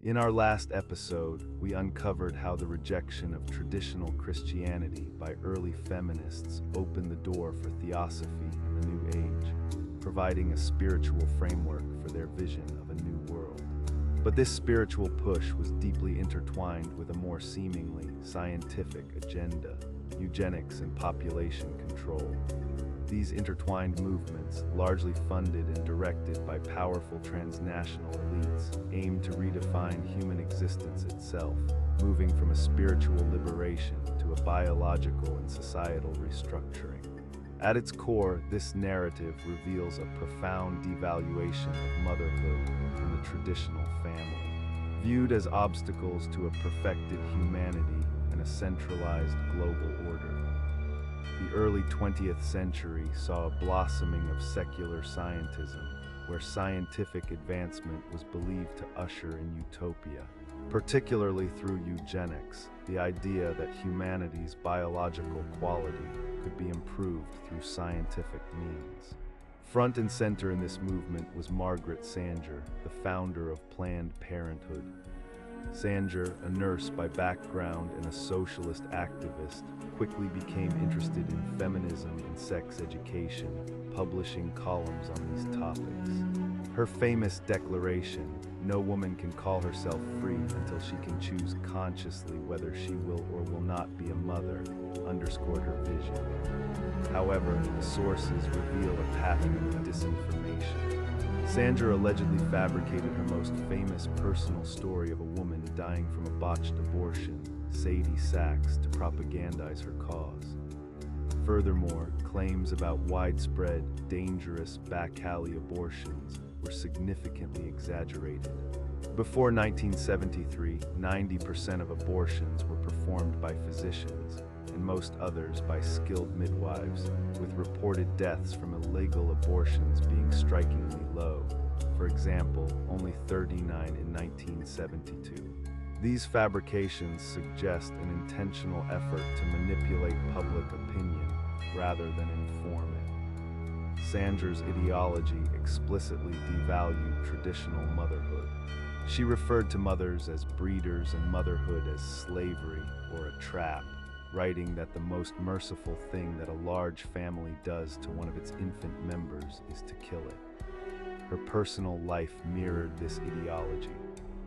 In our last episode, we uncovered how the rejection of traditional Christianity by early feminists opened the door for Theosophy in the New Age, providing a spiritual framework for their vision of a new world. But this spiritual push was deeply intertwined with a more seemingly scientific agenda: eugenics and population control. These intertwined movements, largely funded and directed by powerful transnational elites, aim to redefine human existence itself, moving from a spiritual liberation to a biological and societal restructuring. At its core, this narrative reveals a profound devaluation of motherhood and the traditional family, viewed as obstacles to a perfected humanity and a centralized global order. The early 20th century saw a blossoming of secular scientism, where scientific advancement was believed to usher in utopia, particularly through eugenics, the idea that humanity's biological quality could be improved through scientific means. Front and center in this movement was Margaret Sanger, the founder of Planned Parenthood. Sanger, a nurse by background and a socialist activist, quickly became interested in feminism and sex education, publishing columns on these topics. Her famous declaration, "No woman can call herself free until she can choose consciously whether she will or will not be a mother," underscored her vision. However, the sources reveal a pattern of disinformation. Sanger allegedly fabricated her most famous personal story of a woman dying from a botched abortion, Sadie Sachs, to propagandize her cause. Furthermore, claims about widespread, dangerous back-alley abortions were significantly exaggerated. Before 1973, 90% of abortions were performed by physicians, and most others by skilled midwives, with reported deaths from illegal abortions being strikingly low. For example, only 39 in 1972. These fabrications suggest an intentional effort to manipulate public opinion rather than inform it. Sanger's ideology explicitly devalued traditional motherhood. She referred to mothers as breeders and motherhood as slavery or a trap, writing that the most merciful thing that a large family does to one of its infant members is to kill it. Her personal life mirrored this ideology.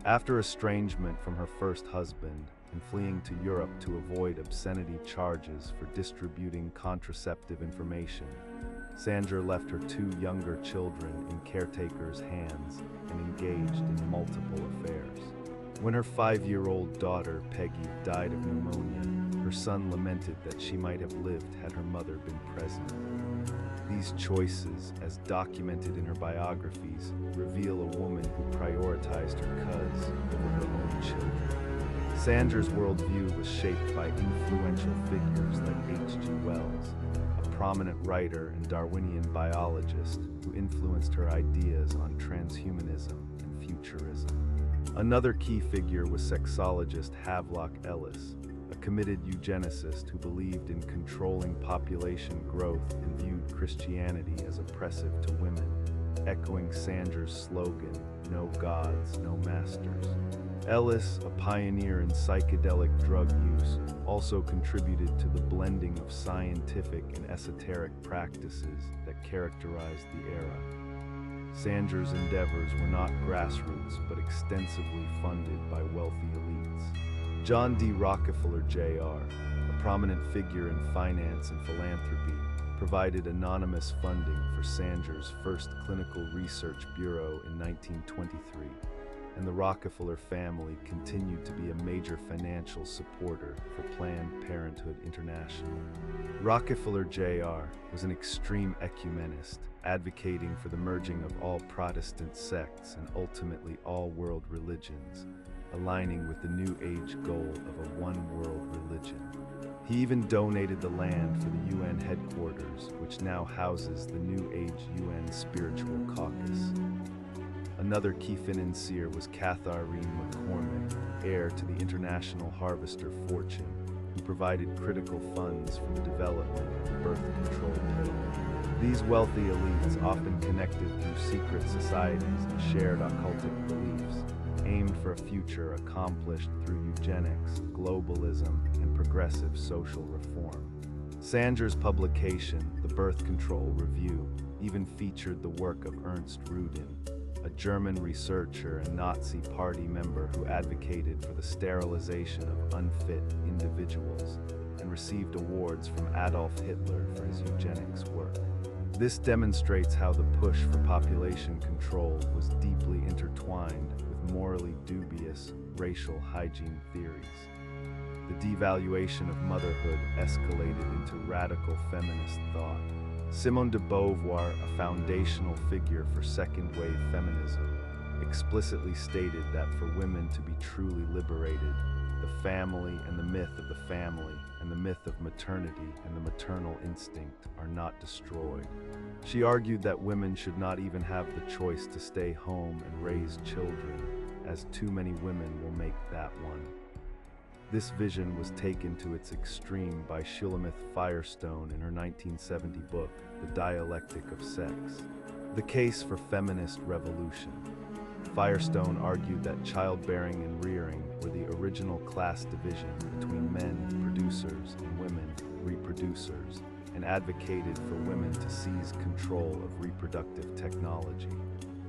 After estrangement from her first husband and fleeing to Europe to avoid obscenity charges for distributing contraceptive information, Sanger left her two younger children in caretakers' hands and engaged in multiple affairs. When her 5-year-old daughter, Peggy, died of pneumonia, her son lamented that she might have lived had her mother been present. These choices, as documented in her biographies, reveal a woman who prioritized her cause over her own children. Sanger's worldview was shaped by influential figures like H.G. Wells, a prominent writer and Darwinian biologist who influenced her ideas on transhumanism and futurism. Another key figure was sexologist Havelock Ellis, a committed eugenicist who believed in controlling population growth and viewed Christianity as oppressive to women, echoing Sanger's slogan, "No gods, no masters." Ellis, a pioneer in psychedelic drug use, also contributed to the blending of scientific and esoteric practices that characterized the era. Sanger's endeavors were not grassroots, but extensively funded by wealthy elites. John D. Rockefeller Jr., a prominent figure in finance and philanthropy, provided anonymous funding for Sanger's first clinical research bureau in 1923, and the Rockefeller family continued to be a major financial supporter for Planned Parenthood International. Rockefeller Jr. was an extreme ecumenist, advocating for the merging of all Protestant sects and ultimately all world religions, aligning with the New Age goal of a one-world religion. He even donated the land for the UN headquarters, which now houses the New Age UN Spiritual Caucus. Another key financier was Catharine McCormick, heir to the international harvester fortune, who provided critical funds for the development of the birth control pill. These wealthy elites often connected through secret societies and shared occultic beliefs, aimed for a future accomplished through eugenics, globalism, and progressive social reform. Sanger's publication, The Birth Control Review, even featured the work of Ernst Rudin, a German researcher and Nazi Party member who advocated for the sterilization of unfit individuals and received awards from Adolf Hitler for his eugenics work. This demonstrates how the push for population control was deeply intertwined with morally dubious racial hygiene theories. The devaluation of motherhood escalated into radical feminist thought. Simone de Beauvoir, a foundational figure for second-wave feminism, explicitly stated that for women to be truly liberated, the family and the myth of the family and the myth of maternity and the maternal instinct are not destroyed. She argued that women should not even have the choice to stay home and raise children, as too many women will make that one. This vision was taken to its extreme by Shulamith Firestone in her 1970 book, The Dialectic of Sex. The Case for Feminist Revolution. Firestone argued that childbearing and rearing were the original class division between men, producers, and women, reproducers, and advocated for women to seize control of reproductive technology.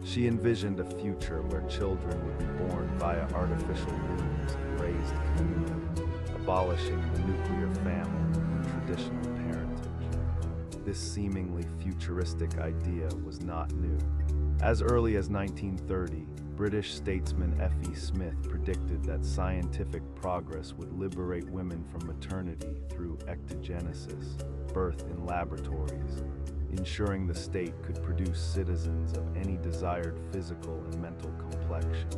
She envisioned a future where children would be born via artificial wombs and raised communally, abolishing the nuclear family and traditional parentage. This seemingly futuristic idea was not new. As early as 1930, British statesman F.E. Smith predicted that scientific progress would liberate women from maternity through ectogenesis, birth in laboratories, ensuring the state could produce citizens of any desired physical and mental complexion.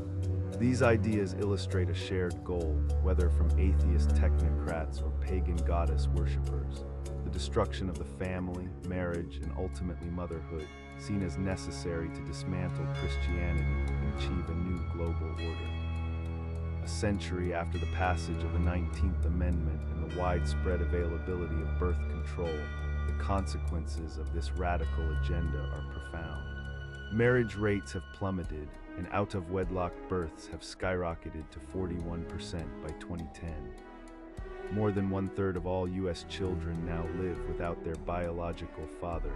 These ideas illustrate a shared goal, whether from atheist technocrats or pagan goddess worshippers: the destruction of the family, marriage, and ultimately motherhood, seen as necessary to dismantle Christianity and achieve a new global order. A century after the passage of the 19th Amendment and the widespread availability of birth control, the consequences of this radical agenda are profound. Marriage rates have plummeted, and out-of-wedlock births have skyrocketed to 41% by 2010. More than one-third of all U.S. children now live without their biological father,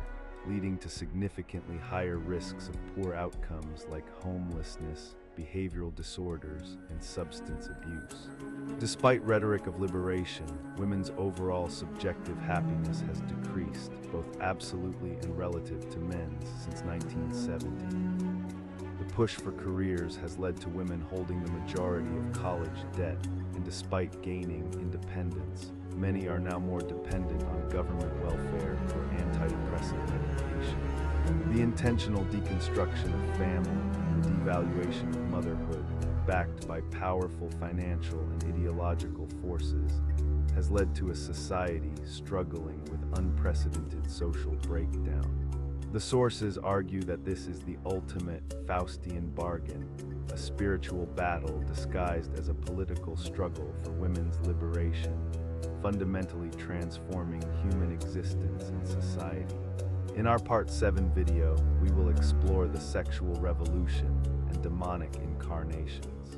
leading to significantly higher risks of poor outcomes like homelessness, behavioral disorders, and substance abuse. Despite rhetoric of liberation, women's overall subjective happiness has decreased, both absolutely and relative to men's, since 1970. The push for careers has led to women holding the majority of college debt, and despite gaining independence, many are now more dependent on government welfare or antidepressant medication. The intentional deconstruction of family and the devaluation of motherhood, backed by powerful financial and ideological forces, has led to a society struggling with unprecedented social breakdown. The sources argue that this is the ultimate Faustian bargain, a spiritual battle disguised as a political struggle for women's liberation, fundamentally transforming human existence and society. In our Part 7 video, we will explore the sexual revolution and demonic incarnations.